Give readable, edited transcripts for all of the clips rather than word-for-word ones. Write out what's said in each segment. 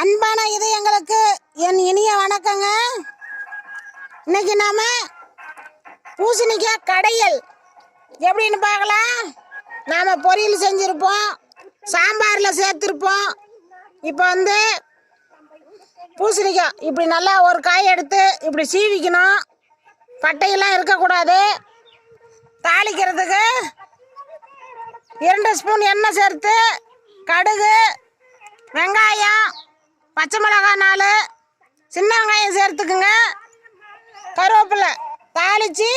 அன்பான இதயங்களுக்கு என் இனிய வணக்கங்க. இன்னைக்கு நாம பூசணிக்காய் கடையல் எப்படின்னு பார்க்கலாம். நாம பொரியல் செஞ்சிருப்போம், சாம்பாரில் சேர்த்துருப்போம். இப்போ பூசணிக்காய் இப்படி நல்லா ஒரு காய் எடுத்து இப்படி சீவிக்கணும். பட்டையெல்லாம் இருக்கக்கூடாது. தாளிக்கிறதுக்கு 2 ஸ்பூன் எண்ணெய் சேர்த்து கடுகு, வெங்காயம், பச்சை மிளகாய் 4, சின்ன வெங்காயம் சேர்த்துக்குங்க. கருவேப்பிலை தாளித்து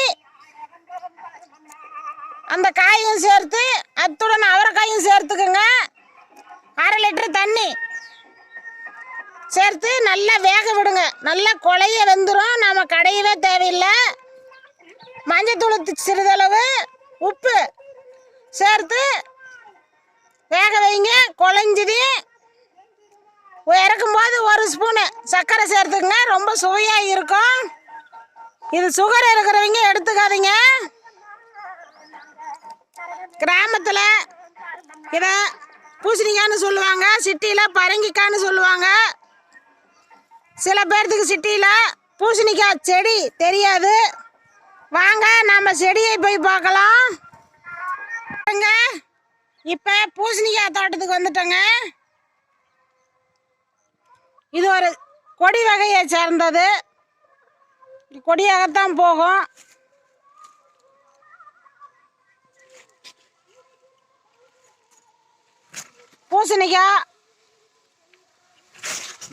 அந்த காயும் சேர்த்து அத்துடன் அவரைக்காயும் சேர்த்துக்குங்க. 1/2 லிட்டர் தண்ணி சேர்த்து நல்லா வேக விடுங்க. நல்லா கொலைய வெந்துடும். நாம் கடையவே தேவையில்லை. மஞ்சத்தூள் சிறிதளவு, உப்பு சேர்த்து வேக வைங்க. குழஞ்சிது இறக்கும்போது 1 ஸ்பூனு சர்க்கரை சேர்த்துக்குங்க. ரொம்ப சுவையாக இருக்கும். இது சுகர் இருக்கிறவங்க எடுத்துக்காதீங்க. கிராமத்தில் இதை பூசணிக்கான்னு சொல்லுவாங்க, சிட்டியில் பரங்கிக்கான்னு சொல்லுவாங்க. சில பேர்த்துக்கு சிட்டியில் பூசணிக்காய் செடி தெரியாது. வாங்க நம்ம செடியை போய் பார்க்கலாம். இப்போ பூசணிக்காய் தோட்டத்துக்கு வந்துட்டோங்க. இது ஒரு கொடி வகையை சேர்ந்தது. கொடியாகத்தான் போகும். பூசணிக்காய்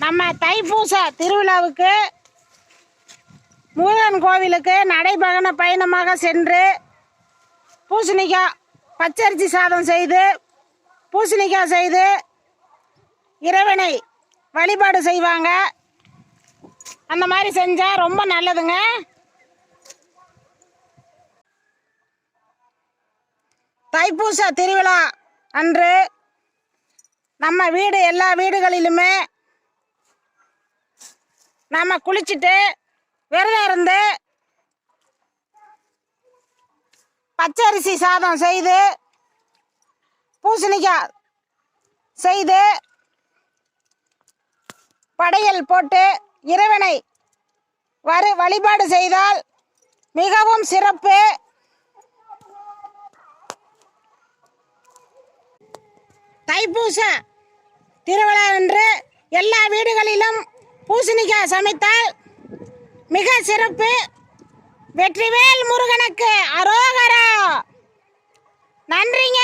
நம்ம தைப்பூச திருவிழாவுக்கு முருகன் கோவிலுக்கு நடைபயண பயணமாக சென்று பூசணிக்காய் பச்சரிசி சாதம் செய்து பூசணிக்காய் செய்து இறைவனை வழிபாடு செய்வாங்க. அந்த மாதிரி செஞ்சால் ரொம்ப நல்லதுங்க. தைப்பூச திருவிழா அன்று நம்ம வீடு எல்லா வீடுகளிலுமே நம்ம குளிச்சுட்டு விரதம் இருந்து பச்சரிசி சாதம் செய்து பூசணிக்காய் செய்து படையல் போட்டு இறைவனை வழிபாடு செய்தால் மிகவும் சிறப்பு. தைப்பூச திருவிழா என்று எல்லா வீடுகளிலும் பூசணிக்காய் சமைத்தால் மிக சிறப்பு. வெற்றிவேல் முருகனுக்கு அரோகரா. நன்றிங்க.